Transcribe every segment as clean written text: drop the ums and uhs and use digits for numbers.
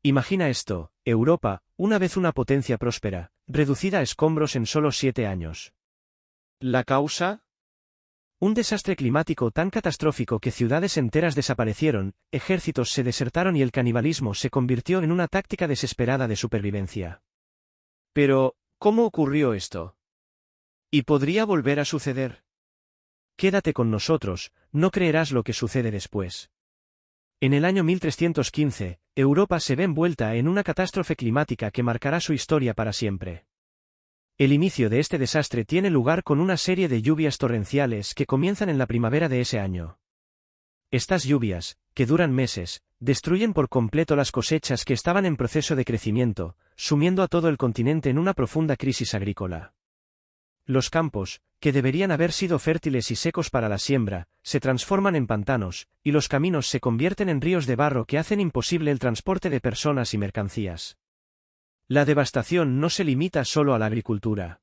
Imagina esto, Europa, una vez una potencia próspera, reducida a escombros en solo 7 años. ¿La causa? Un desastre climático tan catastrófico que ciudades enteras desaparecieron, ejércitos se desertaron y el canibalismo se convirtió en una táctica desesperada de supervivencia. Pero, ¿cómo ocurrió esto? ¿Y podría volver a suceder? Quédate con nosotros, no creerás lo que sucede después. En el año 1315, Europa se ve envuelta en una catástrofe climática que marcará su historia para siempre. El inicio de este desastre tiene lugar con una serie de lluvias torrenciales que comienzan en la primavera de ese año. Estas lluvias, que duran meses, destruyen por completo las cosechas que estaban en proceso de crecimiento, sumiendo a todo el continente en una profunda crisis agrícola. Los campos, que deberían haber sido fértiles y secos para la siembra, se transforman en pantanos, y los caminos se convierten en ríos de barro que hacen imposible el transporte de personas y mercancías. La devastación no se limita solo a la agricultura.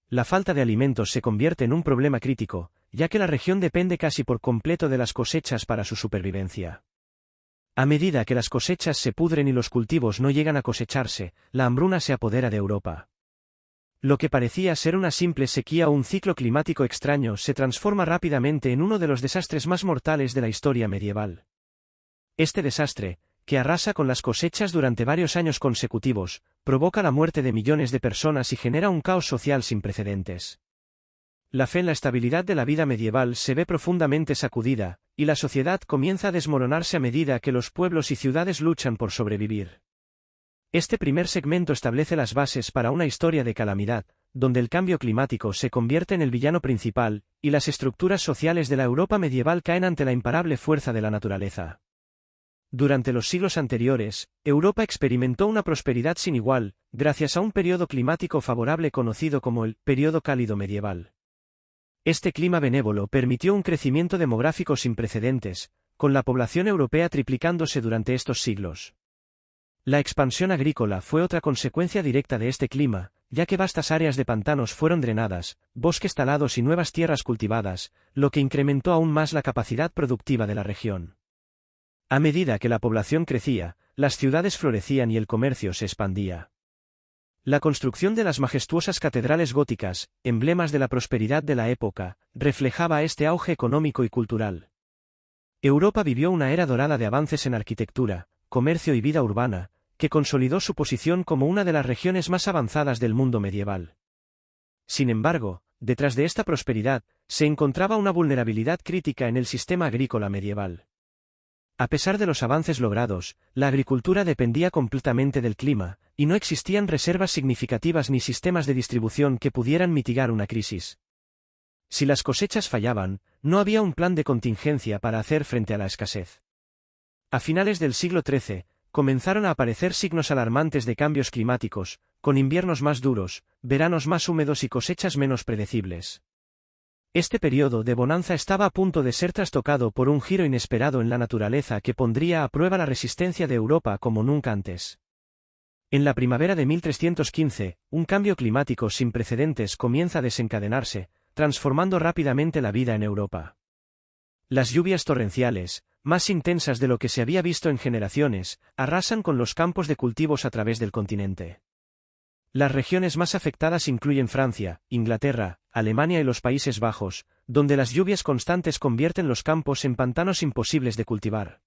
La falta de alimentos se convierte en un problema crítico, ya que la región depende casi por completo de las cosechas para su supervivencia. A medida que las cosechas se pudren y los cultivos no llegan a cosecharse, la hambruna se apodera de Europa. Lo que parecía ser una simple sequía o un ciclo climático extraño se transforma rápidamente en uno de los desastres más mortales de la historia medieval. Este desastre, que arrasa con las cosechas durante varios años consecutivos, provoca la muerte de millones de personas y genera un caos social sin precedentes. La fe en la estabilidad de la vida medieval se ve profundamente sacudida, y la sociedad comienza a desmoronarse a medida que los pueblos y ciudades luchan por sobrevivir. Este primer segmento establece las bases para una historia de calamidad, donde el cambio climático se convierte en el villano principal, y las estructuras sociales de la Europa medieval caen ante la imparable fuerza de la naturaleza. Durante los siglos anteriores, Europa experimentó una prosperidad sin igual, gracias a un periodo climático favorable conocido como el período cálido medieval. Este clima benévolo permitió un crecimiento demográfico sin precedentes, con la población europea triplicándose durante estos siglos. La expansión agrícola fue otra consecuencia directa de este clima, ya que vastas áreas de pantanos fueron drenadas, bosques talados y nuevas tierras cultivadas, lo que incrementó aún más la capacidad productiva de la región. A medida que la población crecía, las ciudades florecían y el comercio se expandía. La construcción de las majestuosas catedrales góticas, emblemas de la prosperidad de la época, reflejaba este auge económico y cultural. Europa vivió una era dorada de avances en arquitectura, comercio y vida urbana, que consolidó su posición como una de las regiones más avanzadas del mundo medieval. Sin embargo, detrás de esta prosperidad, se encontraba una vulnerabilidad crítica en el sistema agrícola medieval. A pesar de los avances logrados, la agricultura dependía completamente del clima, y no existían reservas significativas ni sistemas de distribución que pudieran mitigar una crisis. Si las cosechas fallaban, no había un plan de contingencia para hacer frente a la escasez. A finales del siglo XIII, comenzaron a aparecer signos alarmantes de cambios climáticos, con inviernos más duros, veranos más húmedos y cosechas menos predecibles. Este periodo de bonanza estaba a punto de ser trastocado por un giro inesperado en la naturaleza que pondría a prueba la resistencia de Europa como nunca antes. En la primavera de 1315, un cambio climático sin precedentes comienza a desencadenarse, transformando rápidamente la vida en Europa. Las lluvias torrenciales, más intensas de lo que se había visto en generaciones, arrasan con los campos de cultivos a través del continente. Las regiones más afectadas incluyen Francia, Inglaterra, Alemania y los Países Bajos, donde las lluvias constantes convierten los campos en pantanos imposibles de cultivar.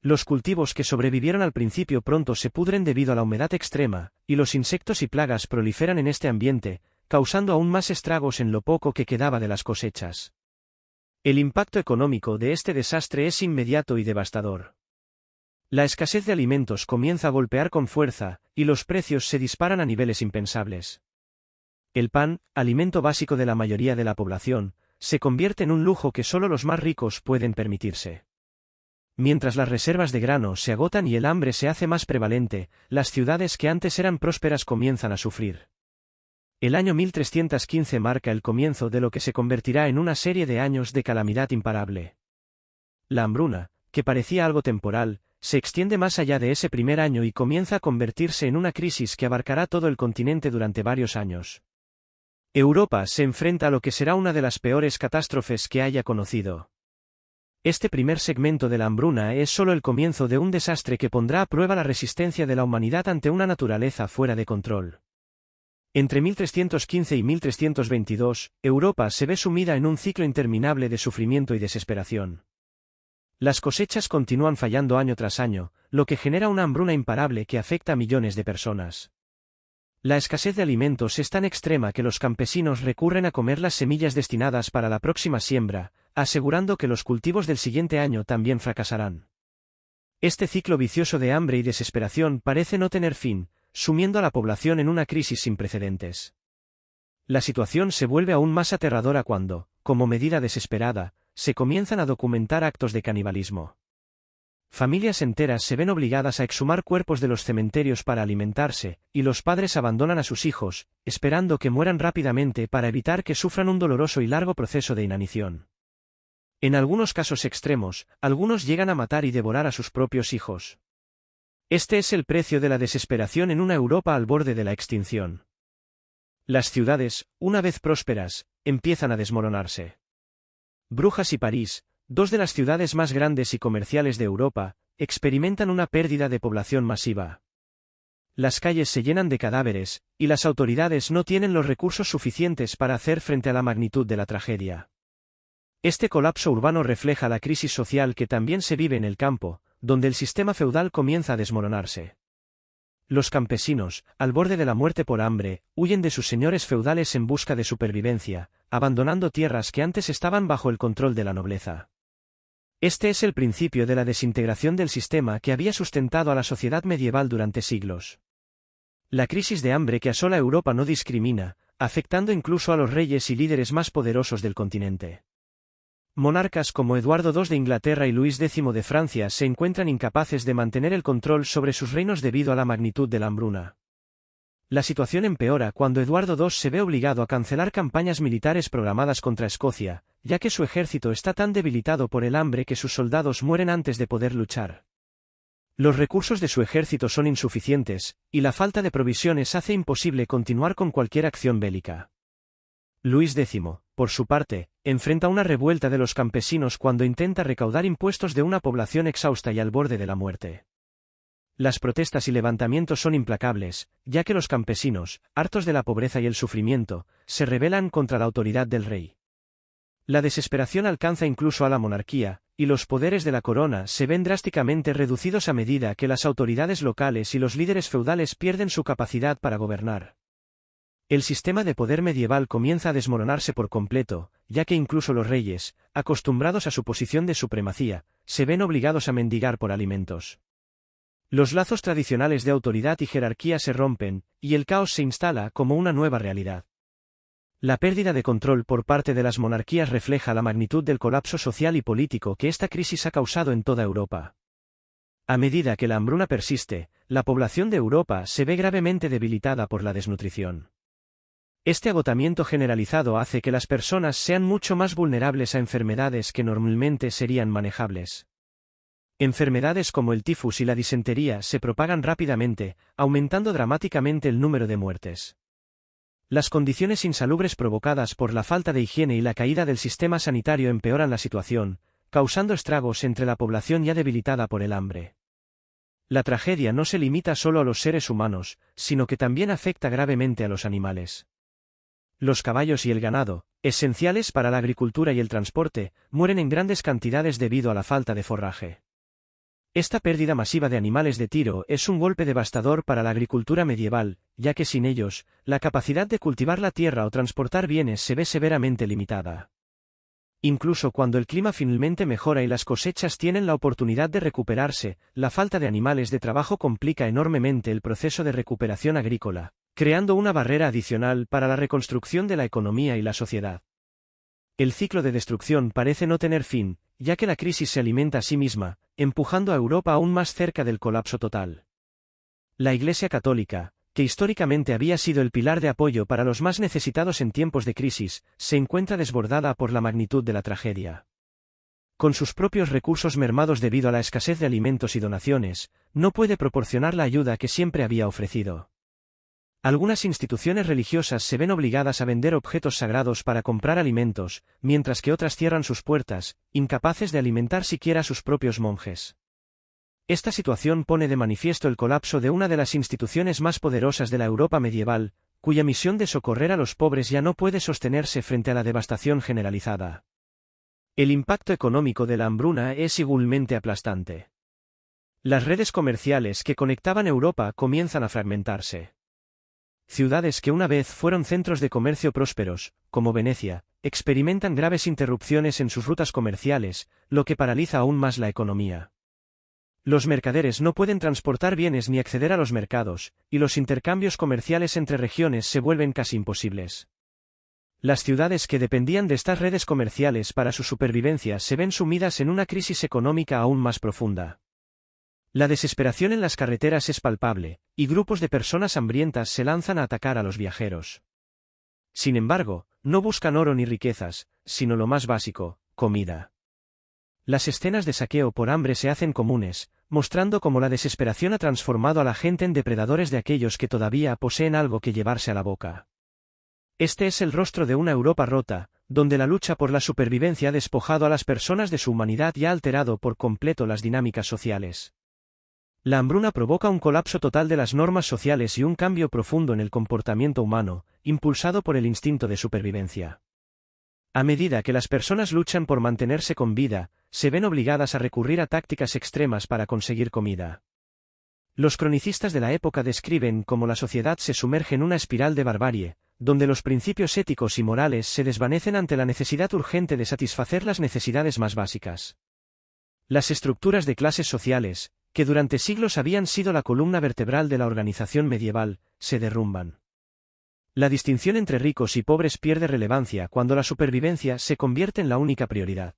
Los cultivos que sobrevivieron al principio pronto se pudren debido a la humedad extrema, y los insectos y plagas proliferan en este ambiente, causando aún más estragos en lo poco que quedaba de las cosechas. El impacto económico de este desastre es inmediato y devastador. La escasez de alimentos comienza a golpear con fuerza, y los precios se disparan a niveles impensables. El pan, alimento básico de la mayoría de la población, se convierte en un lujo que solo los más ricos pueden permitirse. Mientras las reservas de grano se agotan y el hambre se hace más prevalente, las ciudades que antes eran prósperas comienzan a sufrir. El año 1315 marca el comienzo de lo que se convertirá en una serie de años de calamidad imparable. La hambruna, que parecía algo temporal, se extiende más allá de ese primer año y comienza a convertirse en una crisis que abarcará todo el continente durante varios años. Europa se enfrenta a lo que será una de las peores catástrofes que haya conocido. Este primer segmento de la hambruna es solo el comienzo de un desastre que pondrá a prueba la resistencia de la humanidad ante una naturaleza fuera de control. Entre 1315 y 1322, Europa se ve sumida en un ciclo interminable de sufrimiento y desesperación. Las cosechas continúan fallando año tras año, lo que genera una hambruna imparable que afecta a millones de personas. La escasez de alimentos es tan extrema que los campesinos recurren a comer las semillas destinadas para la próxima siembra, asegurando que los cultivos del siguiente año también fracasarán. Este ciclo vicioso de hambre y desesperación parece no tener fin, sumiendo a la población en una crisis sin precedentes. La situación se vuelve aún más aterradora cuando, como medida desesperada, se comienzan a documentar actos de canibalismo. Familias enteras se ven obligadas a exhumar cuerpos de los cementerios para alimentarse, y los padres abandonan a sus hijos, esperando que mueran rápidamente para evitar que sufran un doloroso y largo proceso de inanición. En algunos casos extremos, algunos llegan a matar y devorar a sus propios hijos. Este es el precio de la desesperación en una Europa al borde de la extinción. Las ciudades, una vez prósperas, empiezan a desmoronarse. Brujas y París, dos de las ciudades más grandes y comerciales de Europa, experimentan una pérdida de población masiva. Las calles se llenan de cadáveres, y las autoridades no tienen los recursos suficientes para hacer frente a la magnitud de la tragedia. Este colapso urbano refleja la crisis social que también se vive en el campo, donde el sistema feudal comienza a desmoronarse. Los campesinos, al borde de la muerte por hambre, huyen de sus señores feudales en busca de supervivencia, abandonando tierras que antes estaban bajo el control de la nobleza. Este es el principio de la desintegración del sistema que había sustentado a la sociedad medieval durante siglos. La crisis de hambre que asola Europa no discrimina, afectando incluso a los reyes y líderes más poderosos del continente. Monarcas como Eduardo II de Inglaterra y Luis X de Francia se encuentran incapaces de mantener el control sobre sus reinos debido a la magnitud de la hambruna. La situación empeora cuando Eduardo II se ve obligado a cancelar campañas militares programadas contra Escocia, ya que su ejército está tan debilitado por el hambre que sus soldados mueren antes de poder luchar. Los recursos de su ejército son insuficientes, y la falta de provisiones hace imposible continuar con cualquier acción bélica. Luis X, por su parte, enfrenta una revuelta de los campesinos cuando intenta recaudar impuestos de una población exhausta y al borde de la muerte. Las protestas y levantamientos son implacables, ya que los campesinos, hartos de la pobreza y el sufrimiento, se rebelan contra la autoridad del rey. La desesperación alcanza incluso a la monarquía, y los poderes de la corona se ven drásticamente reducidos a medida que las autoridades locales y los líderes feudales pierden su capacidad para gobernar. El sistema de poder medieval comienza a desmoronarse por completo, ya que incluso los reyes, acostumbrados a su posición de supremacía, se ven obligados a mendigar por alimentos. Los lazos tradicionales de autoridad y jerarquía se rompen, y el caos se instala como una nueva realidad. La pérdida de control por parte de las monarquías refleja la magnitud del colapso social y político que esta crisis ha causado en toda Europa. A medida que la hambruna persiste, la población de Europa se ve gravemente debilitada por la desnutrición. Este agotamiento generalizado hace que las personas sean mucho más vulnerables a enfermedades que normalmente serían manejables. Enfermedades como el tifus y la disentería se propagan rápidamente, aumentando dramáticamente el número de muertes. Las condiciones insalubres provocadas por la falta de higiene y la caída del sistema sanitario empeoran la situación, causando estragos entre la población ya debilitada por el hambre. La tragedia no se limita solo a los seres humanos, sino que también afecta gravemente a los animales. Los caballos y el ganado, esenciales para la agricultura y el transporte, mueren en grandes cantidades debido a la falta de forraje. Esta pérdida masiva de animales de tiro es un golpe devastador para la agricultura medieval, ya que sin ellos, la capacidad de cultivar la tierra o transportar bienes se ve severamente limitada. Incluso cuando el clima finalmente mejora y las cosechas tienen la oportunidad de recuperarse, la falta de animales de trabajo complica enormemente el proceso de recuperación agrícola, creando una barrera adicional para la reconstrucción de la economía y la sociedad. El ciclo de destrucción parece no tener fin, ya que la crisis se alimenta a sí misma, empujando a Europa aún más cerca del colapso total. La Iglesia Católica, que históricamente había sido el pilar de apoyo para los más necesitados en tiempos de crisis, se encuentra desbordada por la magnitud de la tragedia. Con sus propios recursos mermados debido a la escasez de alimentos y donaciones, no puede proporcionar la ayuda que siempre había ofrecido. Algunas instituciones religiosas se ven obligadas a vender objetos sagrados para comprar alimentos, mientras que otras cierran sus puertas, incapaces de alimentar siquiera a sus propios monjes. Esta situación pone de manifiesto el colapso de una de las instituciones más poderosas de la Europa medieval, cuya misión de socorrer a los pobres ya no puede sostenerse frente a la devastación generalizada. El impacto económico de la hambruna es igualmente aplastante. Las redes comerciales que conectaban Europa comienzan a fragmentarse. Ciudades que una vez fueron centros de comercio prósperos, como Venecia, experimentan graves interrupciones en sus rutas comerciales, lo que paraliza aún más la economía. Los mercaderes no pueden transportar bienes ni acceder a los mercados, y los intercambios comerciales entre regiones se vuelven casi imposibles. Las ciudades que dependían de estas redes comerciales para su supervivencia se ven sumidas en una crisis económica aún más profunda. La desesperación en las carreteras es palpable, y grupos de personas hambrientas se lanzan a atacar a los viajeros. Sin embargo, no buscan oro ni riquezas, sino lo más básico, comida. Las escenas de saqueo por hambre se hacen comunes, mostrando cómo la desesperación ha transformado a la gente en depredadores de aquellos que todavía poseen algo que llevarse a la boca. Este es el rostro de una Europa rota, donde la lucha por la supervivencia ha despojado a las personas de su humanidad y ha alterado por completo las dinámicas sociales. La hambruna provoca un colapso total de las normas sociales y un cambio profundo en el comportamiento humano, impulsado por el instinto de supervivencia. A medida que las personas luchan por mantenerse con vida, se ven obligadas a recurrir a tácticas extremas para conseguir comida. Los cronicistas de la época describen cómo la sociedad se sumerge en una espiral de barbarie, donde los principios éticos y morales se desvanecen ante la necesidad urgente de satisfacer las necesidades más básicas. Las estructuras de clases sociales, que durante siglos habían sido la columna vertebral de la organización medieval, se derrumban. La distinción entre ricos y pobres pierde relevancia cuando la supervivencia se convierte en la única prioridad.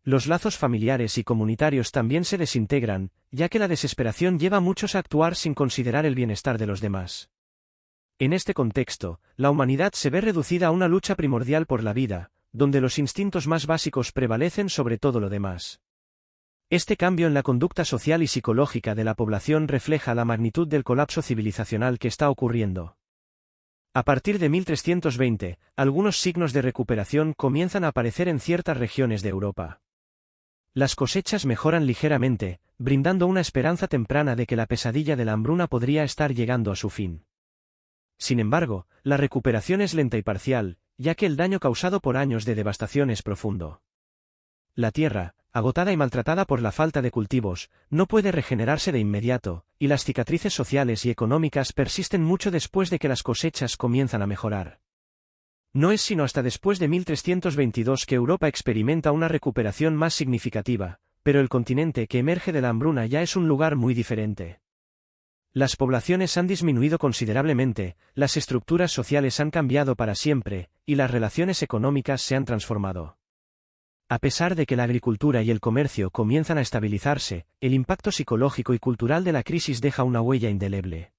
Los lazos familiares y comunitarios también se desintegran, ya que la desesperación lleva a muchos a actuar sin considerar el bienestar de los demás. En este contexto, la humanidad se ve reducida a una lucha primordial por la vida, donde los instintos más básicos prevalecen sobre todo lo demás. Este cambio en la conducta social y psicológica de la población refleja la magnitud del colapso civilizacional que está ocurriendo. A partir de 1320, algunos signos de recuperación comienzan a aparecer en ciertas regiones de Europa. Las cosechas mejoran ligeramente, brindando una esperanza temprana de que la pesadilla de la hambruna podría estar llegando a su fin. Sin embargo, la recuperación es lenta y parcial, ya que el daño causado por años de devastación es profundo. La tierra, agotada y maltratada por la falta de cultivos, no puede regenerarse de inmediato, y las cicatrices sociales y económicas persisten mucho después de que las cosechas comienzan a mejorar. No es sino hasta después de 1322 que Europa experimenta una recuperación más significativa, pero el continente que emerge de la hambruna ya es un lugar muy diferente. Las poblaciones han disminuido considerablemente, las estructuras sociales han cambiado para siempre, y las relaciones económicas se han transformado. A pesar de que la agricultura y el comercio comienzan a estabilizarse, el impacto psicológico y cultural de la crisis deja una huella indeleble.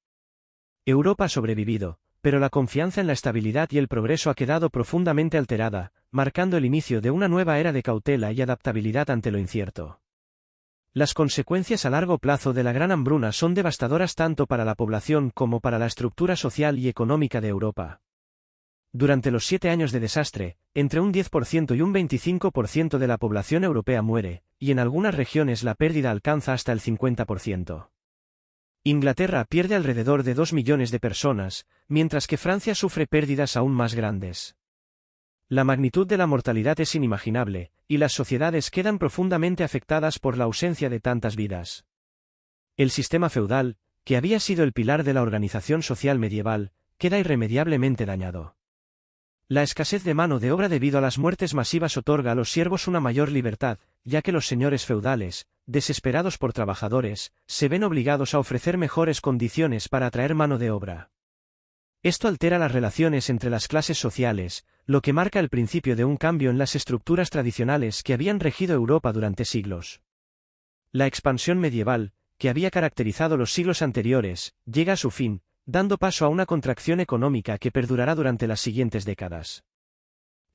Europa ha sobrevivido, pero la confianza en la estabilidad y el progreso ha quedado profundamente alterada, marcando el inicio de una nueva era de cautela y adaptabilidad ante lo incierto. Las consecuencias a largo plazo de la gran hambruna son devastadoras tanto para la población como para la estructura social y económica de Europa. Durante los 7 años de desastre, entre un 10% y un 25% de la población europea muere, y en algunas regiones la pérdida alcanza hasta el 50%. Inglaterra pierde alrededor de 2 millones de personas, mientras que Francia sufre pérdidas aún más grandes. La magnitud de la mortalidad es inimaginable, y las sociedades quedan profundamente afectadas por la ausencia de tantas vidas. El sistema feudal, que había sido el pilar de la organización social medieval, queda irremediablemente dañado. La escasez de mano de obra debido a las muertes masivas otorga a los siervos una mayor libertad, ya que los señores feudales, desesperados por trabajadores, se ven obligados a ofrecer mejores condiciones para atraer mano de obra. Esto altera las relaciones entre las clases sociales, lo que marca el principio de un cambio en las estructuras tradicionales que habían regido Europa durante siglos. La expansión medieval, que había caracterizado los siglos anteriores, llega a su fin, dando paso a una contracción económica que perdurará durante las siguientes décadas.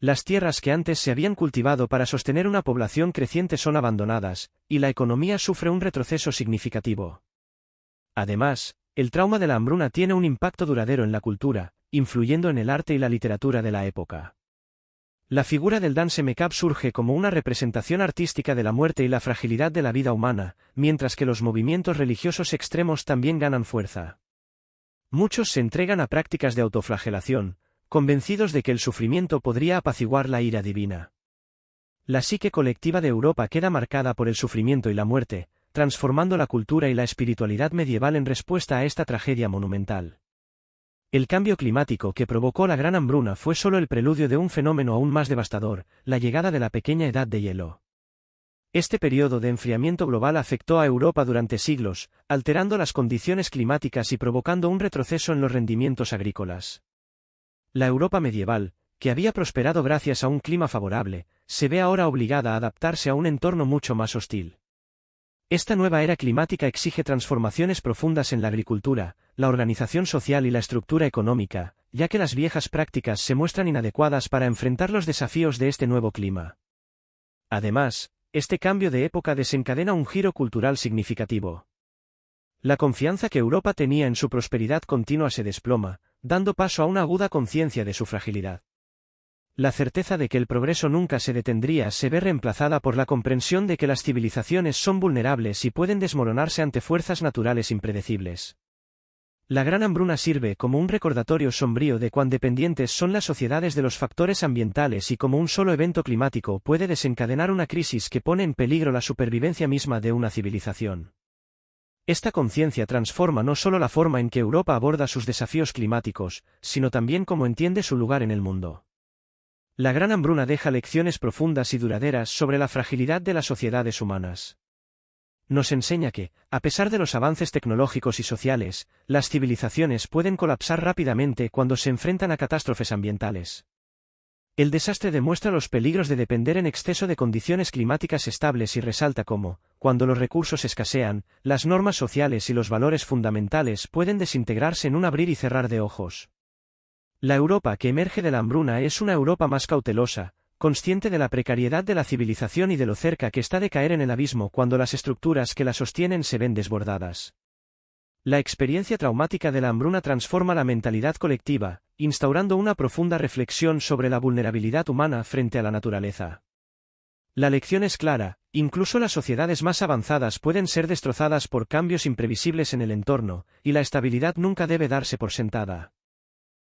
Las tierras que antes se habían cultivado para sostener una población creciente son abandonadas, y la economía sufre un retroceso significativo. Además, el trauma de la hambruna tiene un impacto duradero en la cultura, influyendo en el arte y la literatura de la época. La figura del danse macabre surge como una representación artística de la muerte y la fragilidad de la vida humana, mientras que los movimientos religiosos extremos también ganan fuerza. Muchos se entregan a prácticas de autoflagelación, convencidos de que el sufrimiento podría apaciguar la ira divina. La psique colectiva de Europa queda marcada por el sufrimiento y la muerte, transformando la cultura y la espiritualidad medieval en respuesta a esta tragedia monumental. El cambio climático que provocó la Gran Hambruna fue solo el preludio de un fenómeno aún más devastador, la llegada de la pequeña edad de hielo. Este periodo de enfriamiento global afectó a Europa durante siglos, alterando las condiciones climáticas y provocando un retroceso en los rendimientos agrícolas. La Europa medieval, que había prosperado gracias a un clima favorable, se ve ahora obligada a adaptarse a un entorno mucho más hostil. Esta nueva era climática exige transformaciones profundas en la agricultura, la organización social y la estructura económica, ya que las viejas prácticas se muestran inadecuadas para enfrentar los desafíos de este nuevo clima. Además, este cambio de época desencadena un giro cultural significativo. La confianza que Europa tenía en su prosperidad continua se desploma, dando paso a una aguda conciencia de su fragilidad. La certeza de que el progreso nunca se detendría se ve reemplazada por la comprensión de que las civilizaciones son vulnerables y pueden desmoronarse ante fuerzas naturales impredecibles. La Gran Hambruna sirve como un recordatorio sombrío de cuán dependientes son las sociedades de los factores ambientales y cómo un solo evento climático puede desencadenar una crisis que pone en peligro la supervivencia misma de una civilización. Esta conciencia transforma no solo la forma en que Europa aborda sus desafíos climáticos, sino también cómo entiende su lugar en el mundo. La Gran Hambruna deja lecciones profundas y duraderas sobre la fragilidad de las sociedades humanas. Nos enseña que, a pesar de los avances tecnológicos y sociales, las civilizaciones pueden colapsar rápidamente cuando se enfrentan a catástrofes ambientales. El desastre demuestra los peligros de depender en exceso de condiciones climáticas estables y resalta cómo, cuando los recursos escasean, las normas sociales y los valores fundamentales pueden desintegrarse en un abrir y cerrar de ojos. La Europa que emerge de la hambruna es una Europa más cautelosa, consciente de la precariedad de la civilización y de lo cerca que está de caer en el abismo cuando las estructuras que la sostienen se ven desbordadas. La experiencia traumática de la hambruna transforma la mentalidad colectiva, instaurando una profunda reflexión sobre la vulnerabilidad humana frente a la naturaleza. La lección es clara, incluso las sociedades más avanzadas pueden ser destrozadas por cambios imprevisibles en el entorno, y la estabilidad nunca debe darse por sentada.